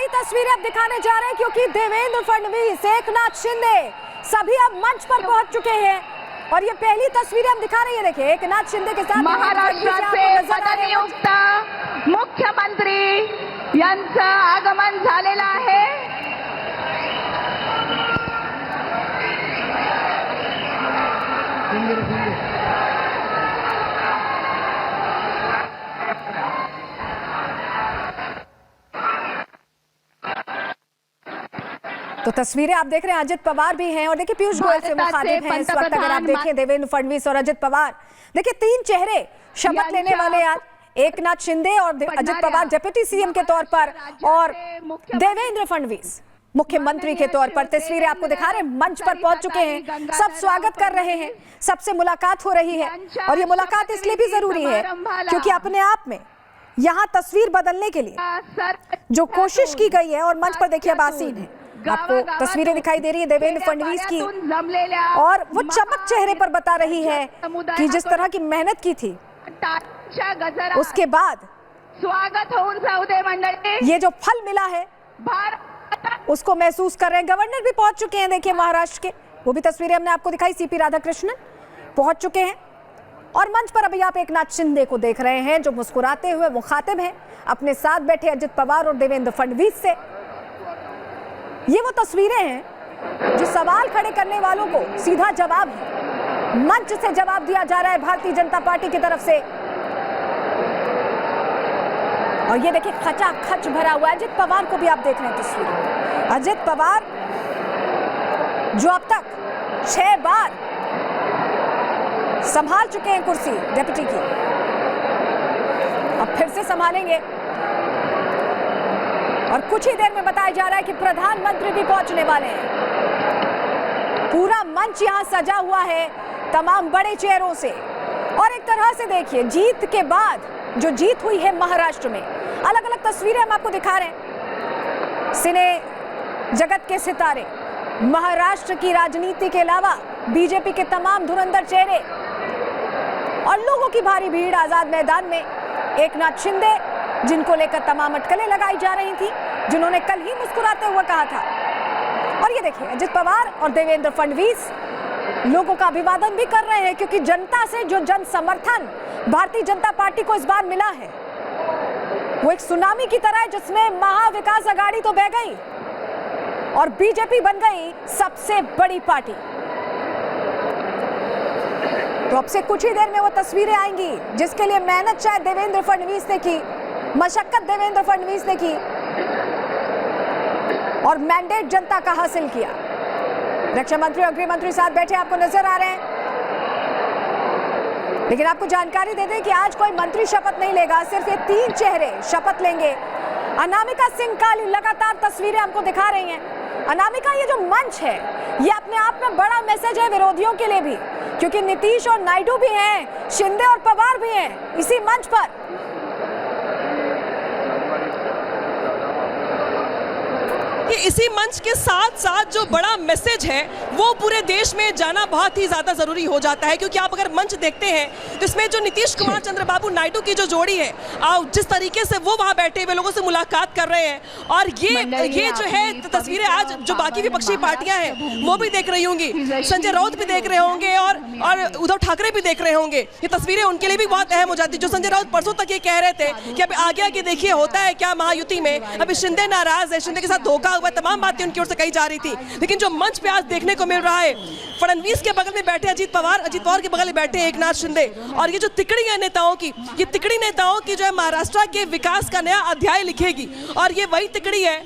बड़ी तस्वीरें अब दिखाने जा रहे हैं क्योंकि देवेंद्र फडणवीस, एकनाथ शिंदे सभी अब मंच पर पहुंच चुके हैं और ये पहली तस्वीरें हम दिखा रहे हैं। देखिए एकनाथ शिंदे के साथ महाराष्ट्राचे पदनियुक्त मुख्यमंत्री यांचं आगमन झालेलं आहे। तो तस्वीरें आप देख रहे हैं, अजित पवार भी हैं और देखिए पीयूष गोयल से मुखातिब हैं इस वक्त। अगर आप देखें देवेंद्र फडणवीस और अजित पवार, देखिए तीन चेहरे शपथ लेने वाले आज, एकनाथ शिंदे और अजित पवार डिप्टी सीएम के तौर पर और देवेंद्र फडणवीस मुख्यमंत्री के तौर पर। तस्वीरें आपको दिखा रहे हैं, मंच पर पहुंच चुके हैं, सब स्वागत कर रहे हैं, सबसे मुलाकात हो रही है और ये मुलाकात इसलिए भी जरूरी है क्योंकि अपने आप में यहाँ तस्वीर बदलने के लिए जो कोशिश की गई है और मंच पर देखिए अब आसीन है, आपको तस्वीरें दिखाई दे रही है देवेंद्र फडणवीस की और वो चमक चेहरे पर बता रही है कि जिस तरह की मेहनत की थी उसके बाद स्वागत होऊन जाऊ दे मंडळी, ये जो फल मिला है उसको महसूस कर रहे हैं। गवर्नर भी पहुंच चुके हैं, देखिए महाराष्ट्र के, वो भी तस्वीरें हमने आपको दिखाई, सीपी राधाकृष्णन पहुंच चुके हैं और मंच पर अभी आप एकनाथ शिंदे को देख रहे हैं जो मुस्कुराते हुए मुखातिब हैं अपने साथ बैठे अजित पवार और देवेंद्र फडणवीस से। ये वो तस्वीरें हैं जो सवाल खड़े करने वालों को सीधा जवाब है, मंच से जवाब दिया जा रहा है भारतीय जनता पार्टी की तरफ से। और ये देखिए खचाखच भरा हुआ है। अजित पवार को भी आप देख रहे हैं तस्वीर, अजित पवार जो अब तक 6 बार संभाल चुके हैं कुर्सी डिप्टी की, अब फिर से संभालेंगे और कुछ ही देर में बताया जा रहा है कि प्रधानमंत्री भी पहुंचने वाले हैं। पूरा मंच यहां सजा हुआ है तमाम बड़े चेहरों से और एक तरह से देखिए जीत के बाद जो जीत हुई है महाराष्ट्र में, अलग अलग तस्वीरें हम आपको दिखा रहे हैं। सिने जगत के सितारे, महाराष्ट्र की राजनीति के अलावा बीजेपी के तमाम धुरंधर चेहरे और लोगों की भारी भीड़ आजाद मैदान में। एकनाथ शिंदे जिनको लेकर तमाम अटकलें लगाई जा रही थी, जिन्होंने कल ही मुस्कुराते हुए कहा था। और ये देखिए अजित पवार और देवेंद्र फडणवीस लोगों का अभिवादन भी कर रहे हैं क्योंकि जनता से जो जन समर्थन भारतीय जनता पार्टी को इस बार मिला है वो एक सुनामी की तरह है जिसमें महाविकास आघाड़ी तो बह गई और बीजेपी बन गई सबसे बड़ी पार्टी। तो अब से कुछ ही देर में वो तस्वीरें आएंगी जिसके लिए मेहनत शायद देवेंद्र फडणवीस ने की, मशक्कत देवेंद्र फडणवीस ने की और मैंडेट जनता का हासिल किया। रक्षा मंत्री और गृह मंत्री साथ बैठे आपको नजर आ रहे हैं, लेकिन आपको जानकारी दे दें कि आज कोई मंत्री शपथ नहीं लेगा, सिर्फ ये 3 चेहरे शपथ लेंगे। अनामिका सिंह काली लगातार तस्वीरें हमको दिखा रही हैं। अनामिका, ये जो मंच है ये अपने आप में बड़ा मैसेज है विरोधियों के लिए भी, क्योंकि नीतीश और नायडू भी हैं, शिंदे और पवार भी हैं इसी मंच पर। कि इसी मंच के साथ साथ जो बड़ा मैसेज है वो पूरे देश में जाना बहुत ही ज़्यादा ज़रूरी हो जाता है, क्योंकि आप अगर मंच देखते हैं तो इसमें जो नीतीश कुमार चंद्रबाबू नायडू की जो जोड़ी है, जिस तरीके से वो वहाँ बैठे हुए लोगों से मुलाकात कर रहे हैं और ये जो है तस्वीरें आज जो बाकी विपक्षी पार्टियां हैं वो भी देख रही होंगी, संजय राउत भी देख रहे होंगे और उद्धव ठाकरे भी देख रहे होंगे। ये तस्वीरें उनके लिए भी बहुत अहम हो जाती है। जो संजय राउत परसों तक ये कह रहे थे कि अभी आगे देखिए होता है क्या महायुति में, अभी शिंदे नाराज है, शिंदे के साथ धोखा हुआ, तमाम बातें उनकी ओर से कही जा रही थी। लेकिन जो मंच पे आज देखने को मिल रहा है, फडणवीस के बगल में बैठे अजित पवार के बगल में बैठे एकनाथ शिंदे, और ये जो तिकड़ी है नेताओं की, ये तिकड़ी नेताओं की जो है महाराष्ट्र के विकास का नया अध्याय लिखेगी। और ये वही तिकड़ी है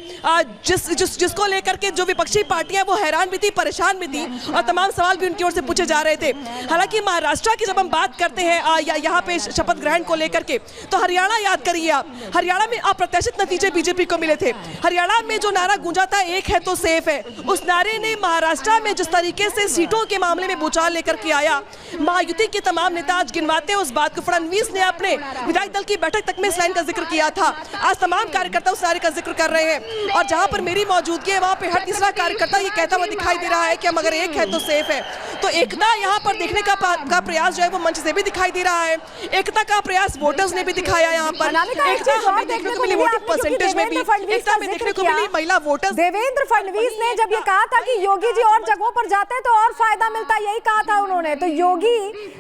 जिसको लेकर के जो विपक्षी पार्टियां वो हैरान भी थी, परेशान भी थी और तमाम सवाल भी उनकी ओर से पूछे जा रहे थे। हालांकि महाराष्ट्र की जब हम बात करते हैं यहाँ पे शपथ ग्रहण को लेकर के, तो हरियाणा याद करिए आप, हरियाणा में अप्रत्याशित नतीजे बीजेपी को मिले थे। हरियाणा में जो नारा गूंजा था, एक है तो सेफ है, उस नारे ने महाराष्ट्र में जिस तरीके से सीटों के मामले में भूचाल लेकर के आया, महायुति के तमाम नेता आज गिनवाते हैं उस बात को। फडणवीस ने अपने विधायक दल की बैठक तक में इस लाइन का जिक्र किया था। आज तमाम कार्यकर्ता उस नारे का जिक्र कर रहे हैं और जहां पर मेरी मौजूदगी है वहां पे हर तीसरा कार्यकर्ता ये कहता हुआ दिखाई दे रहा है कि हम अगर एक है तो सेफ है। तो एकता यहाँ पर देखने का प्रयास जो है वो मंच से भी दिखाई दे रहा है। एकता का प्रयास वोटर्स ने भी दिखाया यहाँ पर। एकता हमें देखने को मिली वोटिंग परसेंटेज में भी, एकता में देखने को मिली महिला वोटर्स। देवेंद्र फडणवीस ने जब ये कहा था कि योगी जी और जगहों पर जाते हैं तो और फायदा मिलता, यही कहा था उन्होंने। तो योगी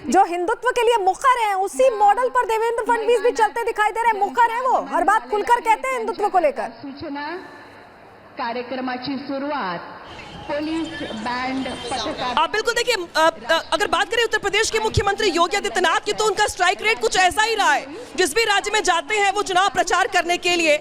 जो हिंदुत्व के लिए मुखर है, उसी मॉडल पर देवेंद्र फडणवीस भी चलते दिखाई दे रहे हैं। मुखर है वो, हर बात खुलकर कहते हैं हिंदुत्व को लेकर। सूचना कार्यक्रमाची सुरुवात पोलीस बैंड पथकार। आप बिल्कुल देखिए, अगर बात करें उत्तर प्रदेश के मुख्यमंत्री योगी आदित्यनाथ की, तो उनका स्ट्राइक रेट कुछ ऐसा ही रहा है। जिस भी राज्य में जाते हैं वो चुनाव प्रचार करने के लिए,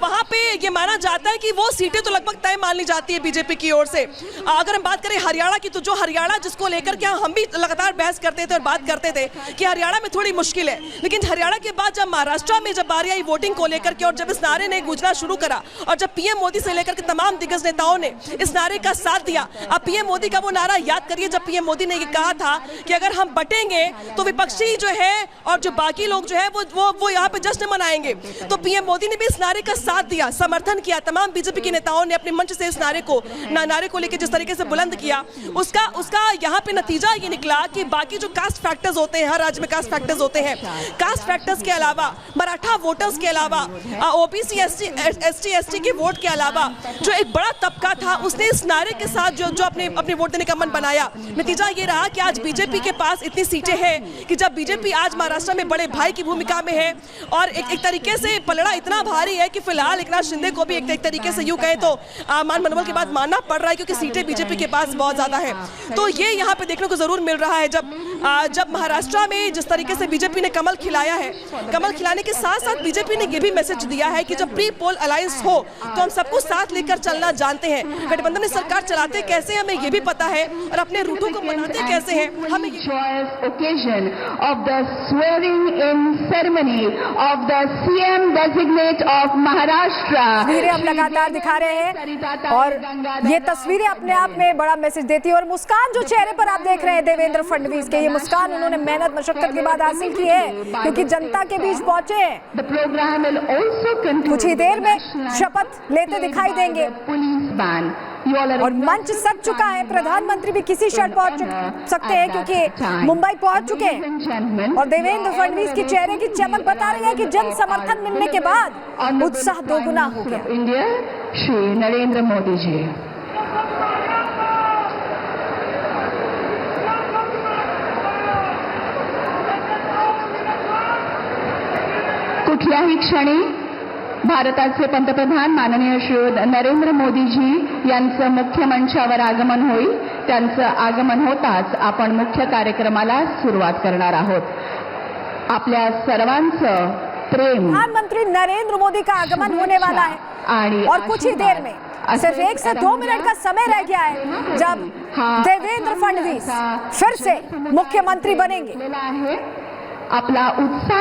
वहां पे ये माना जाता है कि वो सीटें तो लगभग तय मान ली जाती है बीजेपी की ओर से। अगर हम बात करें हरियाणा की, तो जो हरियाणा जिसको लेकर के हम भी लगातार बहस करते थे और बात करते थे कि हरियाणा में थोड़ी मुश्किल है, लेकिन हरियाणा के बाद जब महाराष्ट्र में जब बारी आई वोटिंग को लेकर के और जब इस नारे ने गूंजना शुरू करा और जब पीएम मोदी से लेकर के तमाम दिग्गज नेताओं ने इस नारे का साथ दिया। अब पीएम मोदी का वो नारा याद करिए जब पीएम मोदी ने ये कहा था कि अगर हम बटेंगे तो विपक्षी जो है और जो बाकी लोग जो है वो यहाँ पे जश्न मनाएंगे। तो पीएम मोदी ने भी इस नारे का साथ दिया, समर्थन किया। तमाम बीजेपी के नेताओं ने अपने मंच से इस नारे को लेकर जिस तरीके से बुलंद किया, उसका यहाँ पे नतीजा ये निकला कि बाकी जो कास्ट फैक्टर्स होते हैं, हर राज्य में कास्ट फैक्टर्स होते हैं, कास्ट फैक्टर्स के अलावा मराठा वोटर्स के अलावा ओबीसी एसटी एसटी के वोट के अलावा जो एक बड़ा तबका था, उसने इस नारे के साथ जो अपने वोट देने का मन बनाया। नतीजा ये रहा कि आज बीजेपी के पास इतनी सीटें हैं कि जब बीजेपी आज महाराष्ट्र में बड़े भाई की भूमिका में है और एक तरीके से पलड़ा इतना भारी है कि फिलहाल एकनाथ शिंदे को भी एक तरीके से यूं कहे तो मान मनोबल के बाद मानना पड़ रहा है, क्योंकि सीटें बीजेपी के पास बहुत ज्यादा है। तो ये यहाँ पे देखने को जरूर मिल रहा है जब महाराष्ट्र में जिस तरीके से बीजेपी ने कमल खिलाया है। कमल खिलाने के साथ साथ बीजेपी ने ये भी मैसेज दिया है कि जब प्री पोल अलायंस हो तो हम सबको साथ लेकर चलना जानते हैं। गठबंधन में सरकार चलाते कैसे हमें ये भी पता है और अपने रूटों को मनाते कैसे हैं हमें। occasion of the swearing in ceremony of the CM designate of Maharashtra। तस्वीरें हम लगातार दिखा रहे हैं और ये तस्वीरें अपने आप में बड़ा मैसेज देती है। और मुस्कान जो चेहरे पर आप देख रहे हैं देवेंद्र फडणवीस के, ये मुस्कान उन्होंने मेहनत मशक्कत के बाद हासिल की है, क्योंकि जनता के बीच पहुंचे हैं। कुछ ही देर में शपथ लेते दिखाई देंगे और मंच सज चुका है। प्रधानमंत्री भी किसी क्षण पहुंच सकते हैं क्योंकि मुंबई पहुंच चुके हैं और देवेंद्र फडणवीस की चेहरे की चमक बता रही है कि जन समर्थन मिलने के बाद उत्साह दोगुना हो गया। इंडिया श्री नरेंद्र मोदी जी। कुठल्याही क्षणी भारताचे पंतप्रधान माननीय श्री नरेंद्र मोदीजी यांचं मुख्य मंचावर आगमन होईल। त्यांचं आगमन होताच आपण मुख्य कार्यक्रमाला सुरुवात करणार आहोत। आपल्या सर्वांचं प्रेम। प्रधानमंत्री नरेंद्र मोदी का आगमन होने वाला है और कुछ ही देर में सिर्फ 1 से 2 मिनट का समय रह गया है जब देवेंद्र फडणवीस फिर से मुख्यमंत्री बनेंगे। आपला उत्साह